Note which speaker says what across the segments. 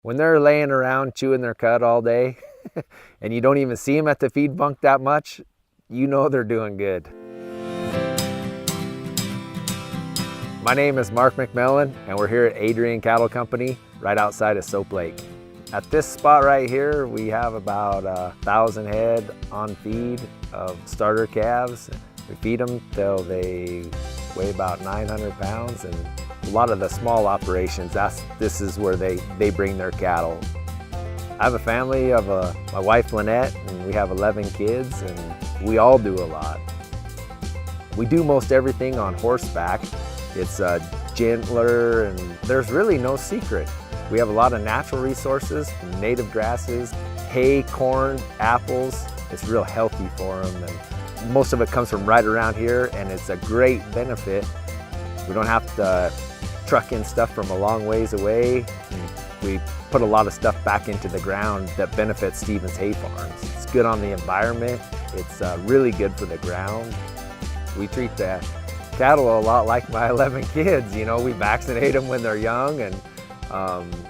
Speaker 1: When they're laying around chewing their cud all day and you don't even see them at the feed bunk that much, you know they're doing good. My name is Mark McMillan, and we're here at Adrian Cattle Company right outside of Soap Lake. At this spot right here, we have about 1,000 head on feed of starter calves. We feed them till they weigh about 900 pounds, and a lot of the small operations, this is where they bring their cattle. I have a family of my wife Lynette, and we have 11 kids, and we all do a lot. We do most everything on horseback. It's gentler, and there's really no secret. We have a lot of natural resources, native grasses, hay, corn, apples. It's real healthy for them, and most of it comes from right around here, and it's a great benefit. We don't have to truck in stuff from a long ways away. We put a lot of stuff back into the ground that benefits Stevens Hay Farms. It's good on the environment. It's really good for the ground. We treat the cattle a lot like my 11 kids. You know, we vaccinate them when they're young, and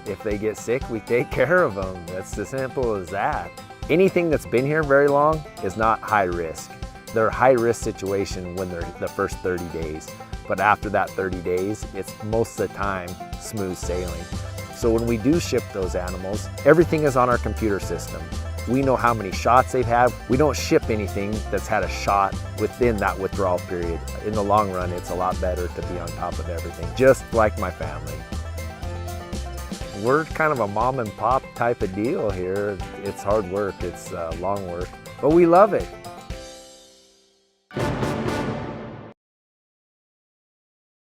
Speaker 1: if they get sick, we take care of them. That's as simple as that. Anything that's been here very long is not high risk. They're a high risk situation when they're the first 30 days. But after that 30 days, it's most of the time smooth sailing. So when we do ship those animals, everything is on our computer system. We know how many shots they've had. We don't ship anything that's had a shot within that withdrawal period. In the long run, it's a lot better to be on top of everything, just like my family. We're kind of a mom and pop type of deal here. It's hard work, it's long work, but we love it.